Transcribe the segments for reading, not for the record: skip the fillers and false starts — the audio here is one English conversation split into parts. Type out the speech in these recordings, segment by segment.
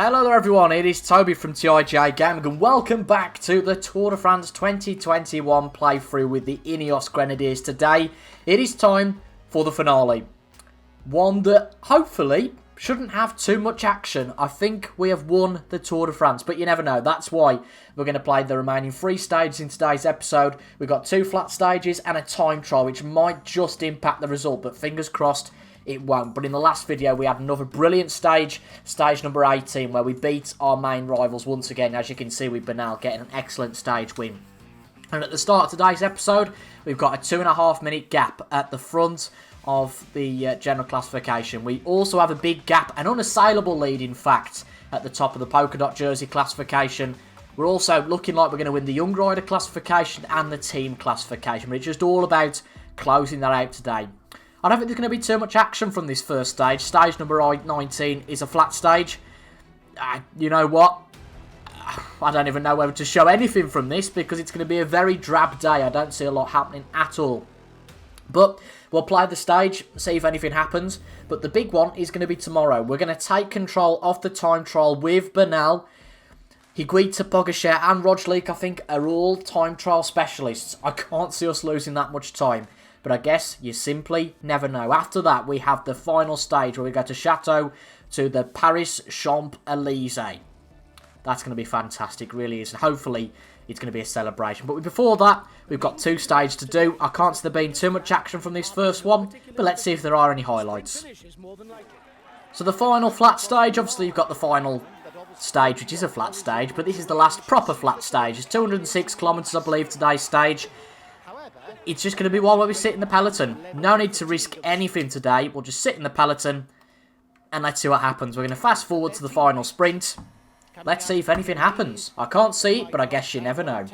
Hello there everyone, it is Toby from TIJ Gaming and welcome back to the Tour de France 2021 playthrough with the Ineos Grenadiers. Today, it is time for the finale. One that hopefully shouldn't have too much action. I think we have won the Tour de France, but you never know. That's why we're going to play the remaining 3 stages in today's episode. We've got 2 flat stages and a time trial, which might just impact the result, but fingers crossed it won't. But in the last video, we had another brilliant stage, stage number 18, where we beat our main rivals once again. As you can see with Bernal getting an excellent stage win. And at the start of today's episode, we've got a 2.5 minute gap at the front of the general classification. We also have a big gap, an unassailable lead in fact, at the top of the polka dot jersey classification. We're also looking like we're going to win the young rider classification and the team classification. But it's just all about closing that out today. I don't think there's going to be too much action from this first stage. Stage number 19 is a flat stage. You know what? I don't even know whether to show anything from this because it's going to be a very drab day. I don't see a lot happening at all. But we'll play the stage, see if anything happens. But the big one is going to be tomorrow. We're going to take control of the time trial with Bernal. Higuita, Pogacar and Roglic, I think, are all time trial specialists. I can't see us losing that much time. But I guess you simply never know. After that, we have the final stage where we go to Chateau to the Paris-Champs-Élysées. That's going to be fantastic, really is. And hopefully, it's going to be a celebration. But before that, we've got 2 stages to do. I can't see there being too much action from this first one. But let's see if there are any highlights. So the final flat stage, obviously you've got the final stage, which is a flat stage. But this is the last proper flat stage. It's 206 kilometres, I believe, today's stage. It's just going to be one where we sit in the peloton. No need to risk anything today. We'll just sit in the peloton and let's see what happens. We're going to fast forward to the final sprint. Let's see if anything happens. I can't see it, but I guess you never know.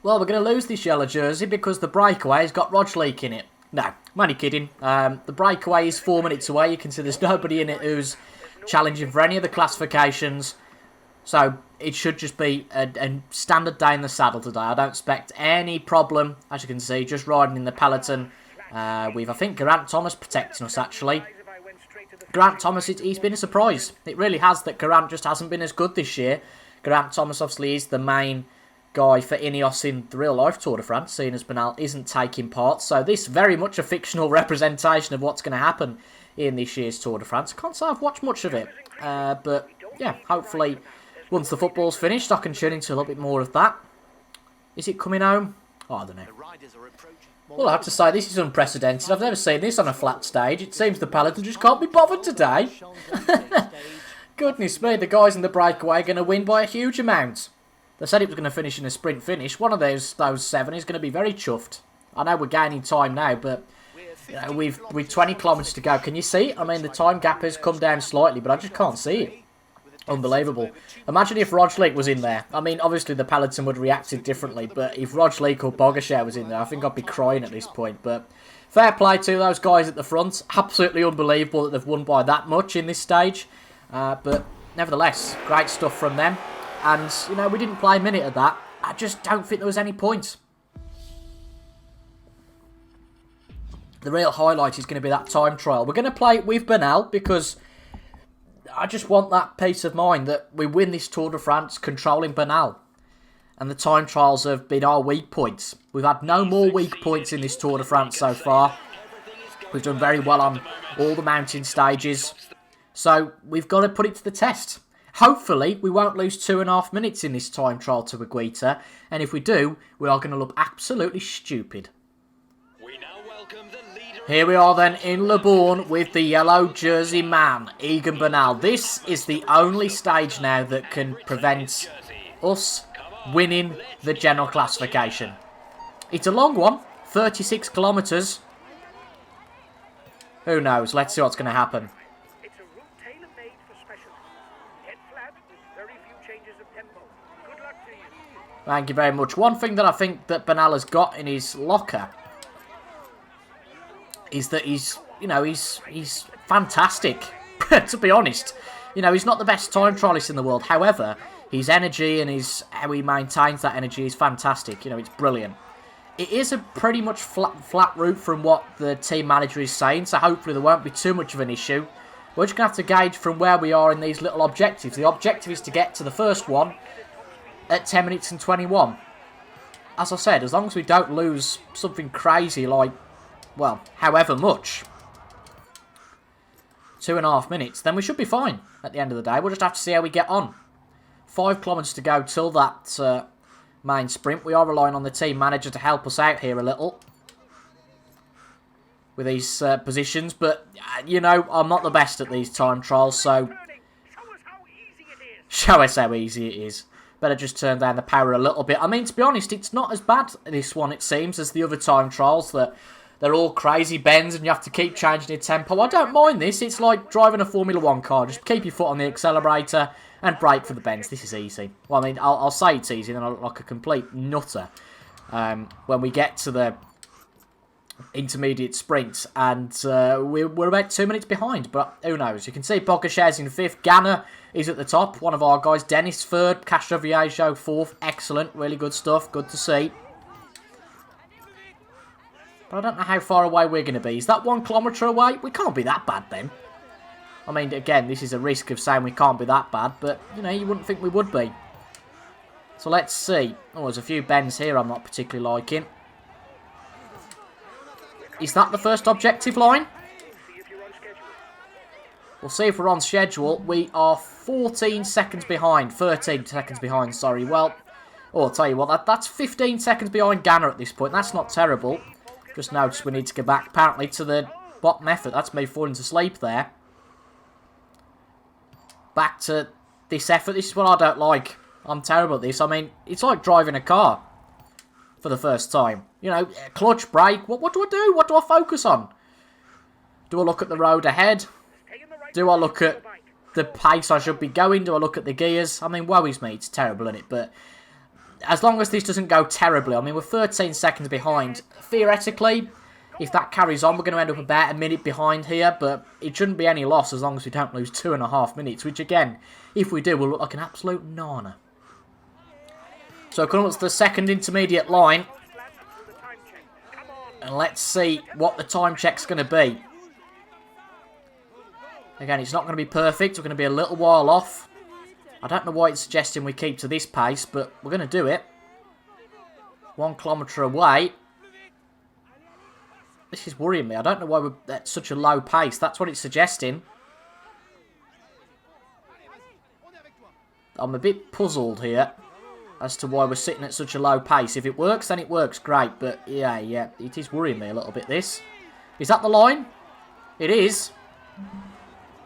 Well, we're going to lose this yellow jersey because the breakaway has got Roglic in it. No, I'm only kidding. The breakaway is 4 minutes away. You can see there's nobody in it who's challenging for any of the classifications. So it should just be a standard day in the saddle today. I don't expect any problem, as you can see, just riding in the peloton. With, I think, Geraint Thomas protecting us, actually. Geraint Thomas, he's been a surprise. It really has that Geraint just hasn't been as good this year. Geraint Thomas, obviously, is the main guy for Ineos in the real-life Tour de France, seeing as Bernal isn't taking part. So this very much a fictional representation of what's going to happen in this year's Tour de France. I can't say I've watched much of it. But, yeah, hopefully once the football's finished, I can tune into a little bit more of that. Is it coming home? Oh, I don't know. Well, I have to say, this is unprecedented. I've never seen this on a flat stage. It seems the peloton just can't be bothered today. Goodness me, the guys in the breakaway are going to win by a huge amount. They said it was going to finish in a sprint finish. One of those 7 is going to be very chuffed. I know we're gaining time now, but you know, we've 20 kilometres to go. Can you see it? I mean, the time gap has come down slightly, but I just can't see it. Unbelievable. Imagine if Roglic was in there. I mean, obviously the peloton would have reacted differently, but if Roglic or Pogacar was in there, I think I'd be crying at this point. But fair play to those guys at the front. Absolutely unbelievable that they've won by that much in this stage. But nevertheless, great stuff from them. And, you know, we didn't play a minute of that. I just don't think there was any point. The real highlight is going to be that time trial. We're going to play it with Bernal because I just want that peace of mind that we win this Tour de France controlling Bernal. And the time trials have been our weak points. We've had no more weak points in this Tour de France so far. We've done very well on all the mountain stages. So we've got to put it to the test. Hopefully we won't lose 2.5 minutes in this time trial to Higuita. And if we do, we are going to look absolutely stupid. Here we are then in Le Bourne with the yellow jersey man, Egan Bernal. This is the only stage now that can prevent us winning the general classification. It's a long one, 36 kilometres. Who knows? Let's see what's going to happen. It's a route tailor-made for specialists. Head flat with very few changes of tempo. Good luck to you. Thank you very much. One thing that I think that Bernal has got in his locker is that he's fantastic, to be honest. You know, he's not the best time trialist in the world. However, his energy and how he maintains that energy is fantastic. You know, it's brilliant. It is a pretty much flat route from what the team manager is saying, so hopefully there won't be too much of an issue. We're just going to have to gauge from where we are in these little objectives. The objective is to get to the first one at 10 minutes and 21. As I said, as long as we don't lose something crazy like, well, however much, 2.5 minutes, then we should be fine at the end of the day. We'll just have to see how we get on. 5 kilometres to go till that main sprint. We are relying on the team manager to help us out here a little with these positions, but you know, I'm not the best at these time trials, so show us how easy it is. Better just turn down the power a little bit. I mean, to be honest, it's not as bad, this one, it seems, as the other time trials, that they're all crazy bends and you have to keep changing your tempo. I don't mind this. It's like driving a Formula 1 car. Just keep your foot on the accelerator and brake for the bends. This is easy. Well, I mean, I'll say it's easy, then I look like a complete nutter when we get to the intermediate sprint, and we're about 2 minutes behind, but who knows. You can see Bogashez in 5th, Ganna is at the top, one of our guys, Dennis 3rd, Castro Viejo 4th, excellent, really good stuff, good to see. But I don't know how far away we're going to be. Is that 1 kilometre away? We can't be that bad then. I mean, again, this is a risk of saying we can't be that bad, but, you know, you wouldn't think we would be. So let's see. Oh, there's a few bends here I'm not particularly liking. Is that the first objective line? We'll see if we're on schedule. We are 14 seconds behind. 13 seconds behind, sorry. Well, I'll tell you what, that's 15 seconds behind Ganna at this point. That's not terrible. Just noticed we need to go back, apparently, to the bottom effort. That's me falling to sleep there. Back to this effort. This is what I don't like. I'm terrible at this. I mean, it's like driving a car for the first time. You know, clutch, brake. What do I do? What do I focus on? Do I look at the road ahead? Do I look at the pace I should be going? Do I look at the gears? I mean, woe is me. It's terrible, isn't it? But as long as this doesn't go terribly, I mean, we're 13 seconds behind. Theoretically, if that carries on, we're going to end up about a minute behind here, but it shouldn't be any loss as long as we don't lose 2.5 minutes, which again, if we do, will look like an absolute nana. So coming up to the second intermediate line, and let's see what the time check's going to be. Again, it's not going to be perfect. We're going to be a little while off. I don't know why it's suggesting we keep to this pace, but we're going to do it. 1 kilometre away. This is worrying me. I don't know why we're at such a low pace. That's what it's suggesting. I'm a bit puzzled here as to why we're sitting at such a low pace. If it works, then it works. Great. But yeah, it is worrying me a little bit, this. Is that the line? It is.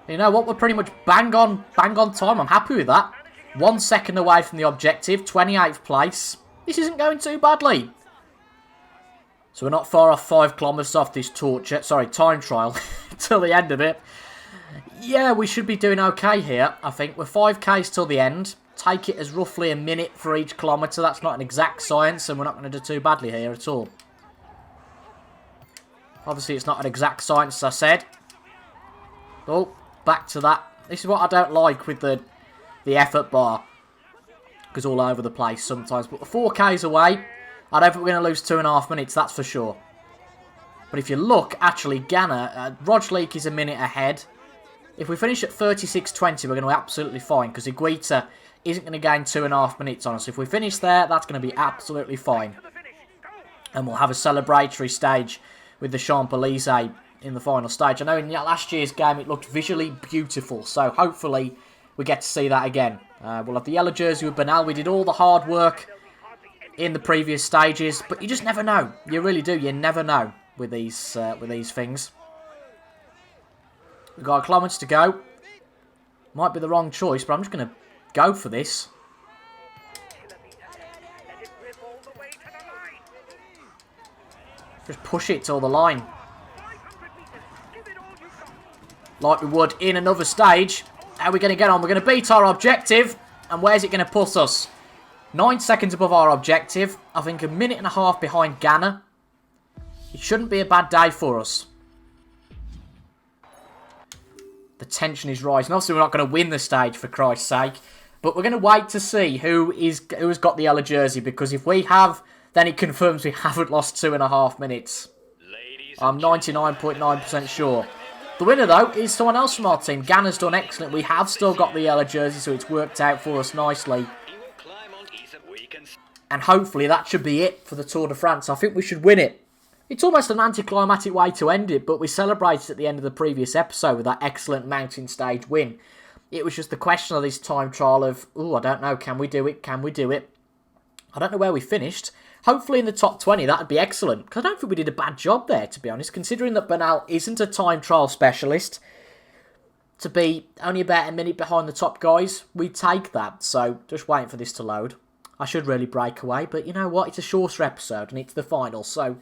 You know what? We're pretty much bang on time. I'm happy with that. 1 second away from the objective. 28th place. This isn't going too badly. So we're not far off 5 kilometres off this time trial till the end of it. Yeah, we should be doing okay here, I think. We're 5Ks till the end. Take it as roughly a minute for each kilometre. That's not an exact science, and we're not going to do too badly here at all. Obviously, it's not an exact science, as I said. Oh, back to that. This is what I don't like with the effort bar. Because all over the place sometimes. But 4Ks away, I don't think we're going to lose 2.5 minutes, that's for sure. But if you look, actually, Ganna, Roglic is a minute ahead. If we finish at 36.20, we're going to be absolutely fine. Because Higuita isn't going to gain 2.5 minutes on us. If we finish there, that's going to be absolutely fine. And we'll have a celebratory stage with the Champs-Élysées in the final stage. I know in last year's game it looked visually beautiful, so hopefully we get to see that again. We'll have the yellow jersey with Bernal. We did all the hard work in the previous stages, but you just never know. You really do. You never know with these things. We've got a kilometre to go. Might be the wrong choice, but I'm just going to go for this. Just push it till the line. Like we would in another stage. How are we going to get on? We're going to beat our objective. And where's it going to put us? 9 seconds above our objective. I think a minute and a half behind Ganna. It shouldn't be a bad day for us. The tension is rising. Obviously, we're not going to win the stage, for Christ's sake. But we're going to wait to see who has got the yellow jersey. Because if we have, then it confirms we haven't lost 2.5 minutes. I'm 99.9% sure. The winner, though, is someone else from our team. Ganna's done excellent. We have still got the yellow jersey, so it's worked out for us nicely. And hopefully that should be it for the Tour de France. I think we should win it. It's almost an anticlimactic way to end it, but we celebrated at the end of the previous episode with that excellent mountain stage win. It was just the question of this time trial of, I don't know, can we do it? Can we do it? I don't know where we finished. Hopefully in the top 20, that would be excellent. Because I don't think we did a bad job there, to be honest. Considering that Bernal isn't a time trial specialist, to be only about a minute behind the top guys, we take that. So, just waiting for this to load. I should really break away, but you know what? It's a shorter episode and it's the final, so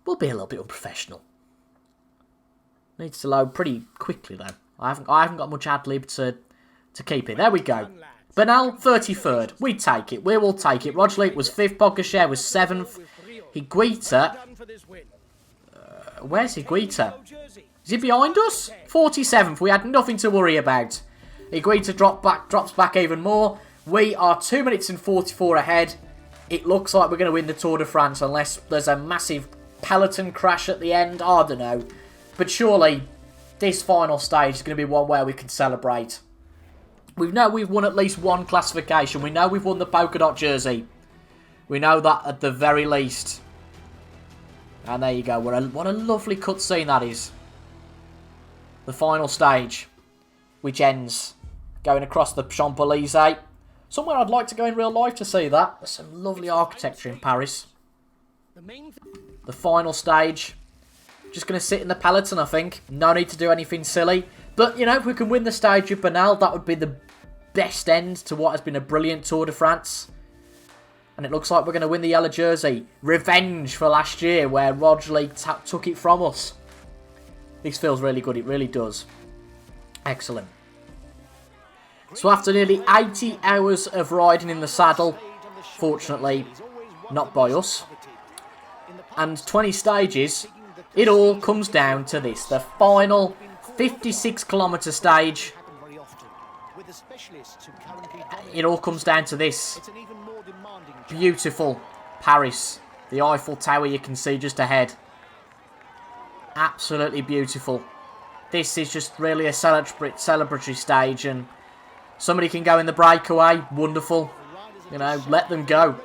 we'll be a little bit unprofessional. Needs to load pretty quickly, though. I haven't got much ad-lib to keep it. There we go. Bernal, 33rd. We take it. We will take it. Roglic was 5th. Pogacar was 7th. Higuita. Where's Higuita? Is he behind us? 47th. We had nothing to worry about. Higuita drops back even more. We are 2 minutes and 44 ahead. It looks like we're going to win the Tour de France unless there's a massive peloton crash at the end. I don't know. But surely this final stage is going to be one where we can celebrate. We know we've won at least one classification. We know we've won the polka dot jersey. We know that at the very least. And there you go. What a lovely cutscene that is. The final stage, which ends going across the Champs-Élysées. Somewhere I'd like to go in real life to see that. There's some lovely architecture in Paris. The final stage. Just going to sit in the peloton, I think. No need to do anything silly. But, you know, if we can win the stage with Bernal, that would be the best end to what has been a brilliant Tour de France. And it looks like we're going to win the yellow jersey. Revenge for last year, where Roglic took it from us. This feels really good. It really does. Excellent. So after nearly 80 hours of riding in the saddle, fortunately, not by us, and 20 stages, it all comes down to this. The final 56-kilometre stage. It all comes down to this. Beautiful Paris. The Eiffel Tower you can see just ahead. Absolutely beautiful. This is just really a celebratory stage, and somebody can go in the breakaway. Wonderful. You know, let them go.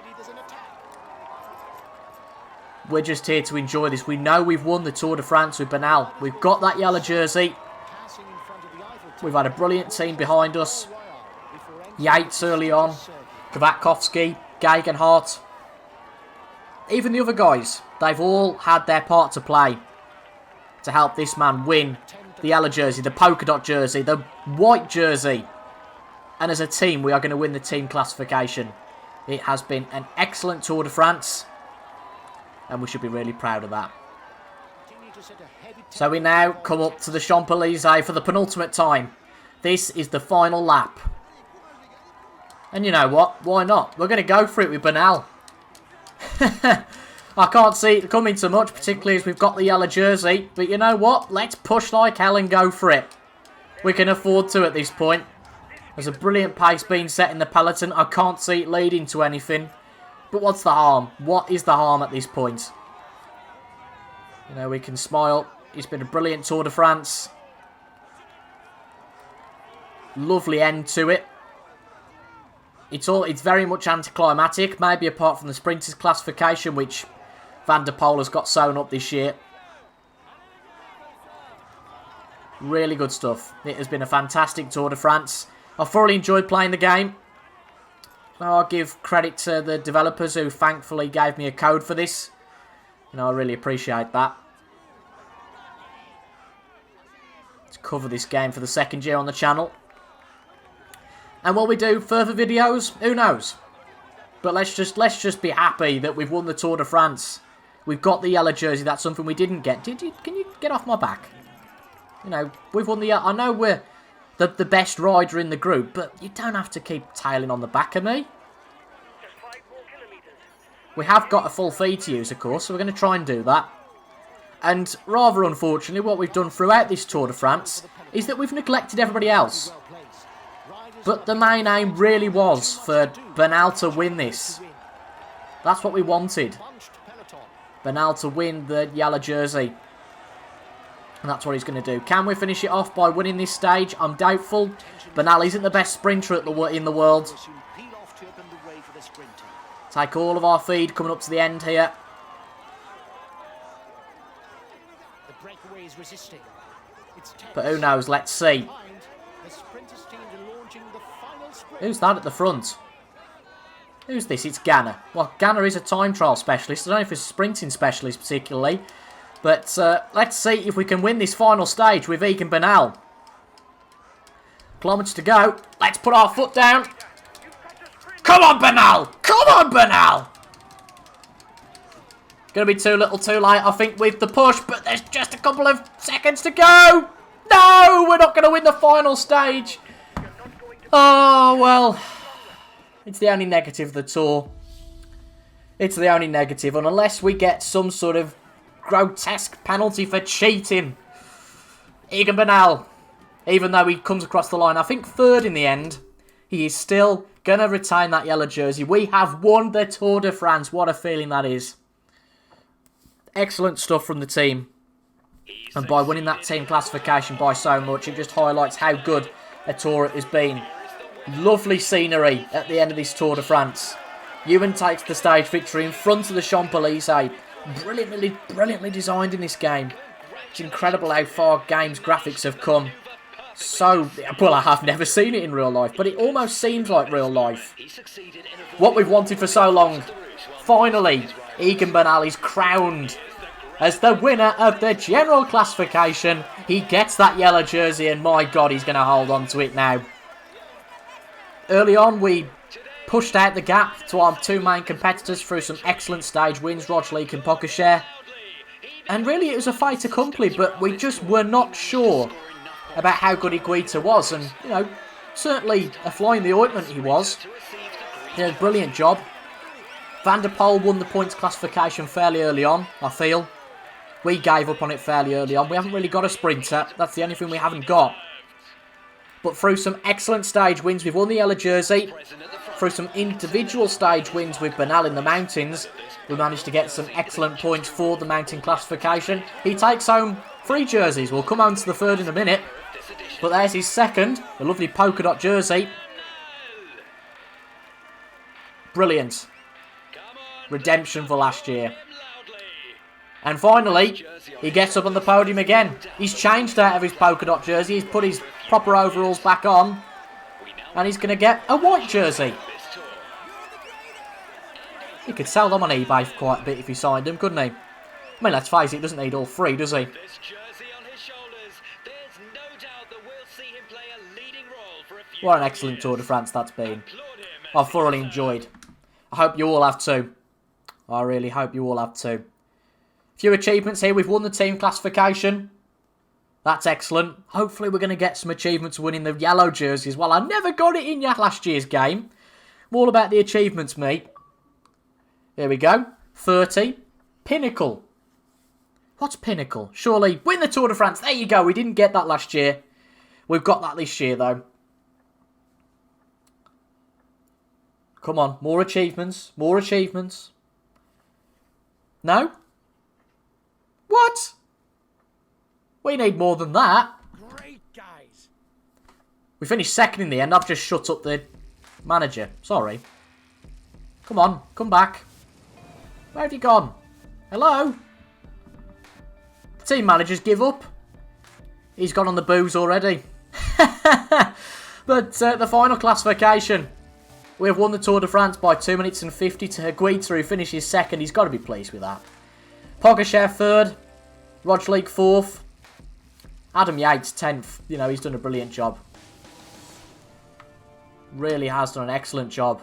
We're just here to enjoy this. We know we've won the Tour de France with Bernal. We've got that yellow jersey. We've had a brilliant team behind us. Yates early on. Kwiatkowski, Gegenhardt. Even the other guys. They've all had their part to play to help this man win the yellow jersey, the polka dot jersey, the white jersey. And as a team, we are going to win the team classification. It has been an excellent Tour de France. And we should be really proud of that. So we now come up to the Champs-Élysées for the penultimate time. This is the final lap. And you know what? Why not? We're going to go for it with Bernal. I can't see it coming too much, particularly as we've got the yellow jersey. But you know what? Let's push like hell and go for it. We can afford to at this point. There's a brilliant pace being set in the peloton. I can't see it leading to anything. But what's the harm? What is the harm at this point? You know, we can smile. It's been a brilliant Tour de France. Lovely end to it. It's very much anticlimactic. Maybe apart from the sprinters classification, which Van der Poel has got sewn up this year. Really good stuff. It has been a fantastic Tour de France. I thoroughly enjoyed playing the game. I'll give credit to the developers who thankfully gave me a code for this. You know, I really appreciate that. Let's cover this game for the second year on the channel. And will we do further videos? Who knows? But let's just be happy that we've won the Tour de France. We've got the yellow jersey. That's something we didn't get. Can you get off my back? You know, we've won the... I know we're the best rider in the group, but you don't have to keep tailing on the back of me. We have got a full feed to use, of course, so we're going to try and do that. And rather unfortunately, what we've done throughout this Tour de France is that we've neglected everybody else. But the main aim really was for Bernal to win this. That's what we wanted. Bernal to win the yellow jersey. And that's what he's going to do. Can we finish it off by winning this stage? I'm doubtful. Bernal isn't the best sprinter in the world. Take all of our feed coming up to the end here. But who knows? Let's see. Who's that at the front? Who's this? It's Ganna. Well, Ganna is a time trial specialist. I don't know if he's a sprinting specialist particularly. But let's see if we can win this final stage with Egan Bernal. Kilometres to go. Let's put our foot down. Come on, Bernal! Come on, Bernal! Going to be too little too late, I think, with the push. But there's just a couple of seconds to go. No, we're not going to win the final stage. Oh, well. It's the only negative of the tour. It's the only negative. And unless we get some sort of grotesque penalty for cheating. Egan Bernal, even though he comes across the line, I think third in the end, he is still going to retain that yellow jersey. We have won the Tour de France. What a feeling that is. Excellent stuff from the team. And by winning that team classification by so much, it just highlights how good a tour it has been. Lovely scenery at the end of this Tour de France. Ewan takes the stage victory in front of the Champs-Élysées. Brilliantly designed in this game. It's incredible how far games graphics have come. So, well, I have never seen it in real life, but it almost seems like real life. What we've wanted for so long. Finally, Egan Bernal is crowned as the winner of the general classification. He gets that yellow jersey, and my God, he's going to hold on to it now. Early on, we pushed out the gap to our two main competitors through some excellent stage wins, Roglic and Pogačar. And really, it was a fait accompli, but we just were not sure about how good Higuita was. And, you know, certainly a fly in the ointment he was. He did a brilliant job. Van der Poel won the points classification fairly early on, I feel. We gave up on it fairly early on. We haven't really got a sprinter. That's the only thing we haven't got. But through some excellent stage wins, we've won the yellow jersey. Through some individual stage wins with Bernal in the mountains, we managed to get some excellent points for the mountain classification. He takes home 3 jerseys. We'll come on to the third in a minute. But there's his second, the lovely polka dot jersey. Brilliant. Redemption for last year. And finally, he gets up on the podium again. He's changed out of his polka dot jersey. He's put his proper overalls back on. And he's going to get a white jersey. He could sell them on eBay for quite a bit if he signed them, couldn't he? I mean, let's face it, he doesn't need all 3, does he? What an excellent Tour de France that's been. I've thoroughly enjoyed. I hope you all have too. I really hope you all have too. Few achievements here. We've won the team classification. That's excellent. Hopefully we're going to get some achievements winning the yellow jersey as well. I never got it in last year's game. I'm all about the achievements, mate. Here we go. 30. Pinnacle. What's Pinnacle? Surely win the Tour de France. There you go. We didn't get that last year. We've got that this year, though. Come on. More achievements. More achievements. No? What? We need more than that. Great, guys. We finished second in the end. I've just shut up the manager. Sorry. Come on. Come back. Where have you gone? Hello? The team managers give up. He's gone on the booze already. But the final classification. We have won the Tour de France by 2 minutes and 50 to Higuita, who finishes second. He's got to be pleased with that. Pogačar third. Roglic fourth. Adam Yates 10th. You know, he's done a brilliant job. Really has done an excellent job.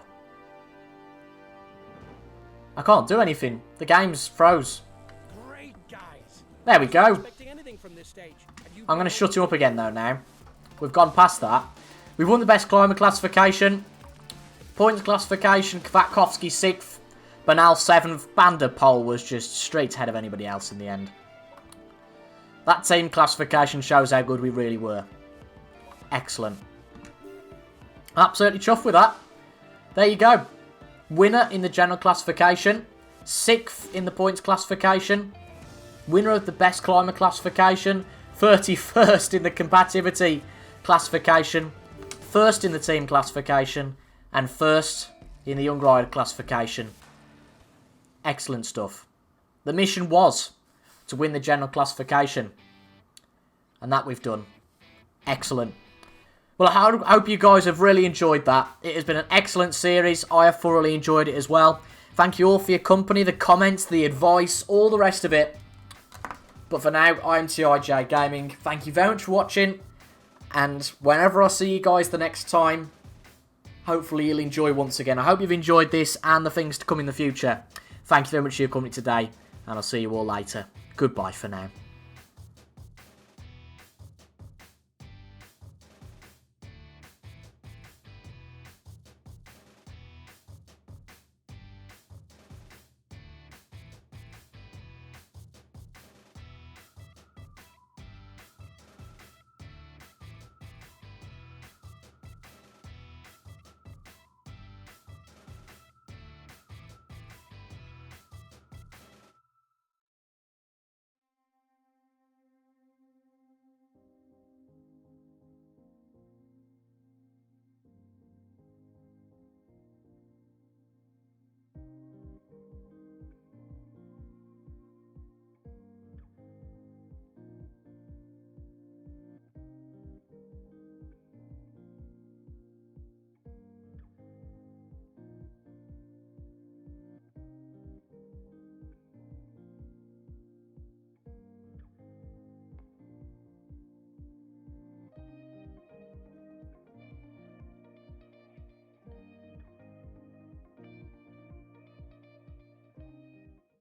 I can't do anything. The game's froze. Great, guys. There we go. Expecting anything from this stage. I'm going to shut him up again, though, now. We've gone past that. We've won the best climber classification. Points classification, Kwiatkowski 6th. Bernal 7th. Van der Poel was just straight ahead of anybody else in the end. That team classification shows how good we really were. Excellent. Absolutely chuffed with that. There you go. Winner in the general classification. 6th in the points classification. Winner of the best climber classification. 31st in the combativity classification, 1st in the team classification, and 1st in the young rider classification. Excellent stuff. The mission was to win the general classification, and that we've done. Excellent. Well, I hope you guys have really enjoyed that. It has been an excellent series. I have thoroughly enjoyed it as well. Thank you all for your company, the comments, the advice, all the rest of it. But for now, I'm TIJ Gaming. Thank you very much for watching. And whenever I see you guys the next time, hopefully you'll enjoy once again. I hope you've enjoyed this and the things to come in the future. Thank you very much for your company today. And I'll see you all later. Goodbye for now.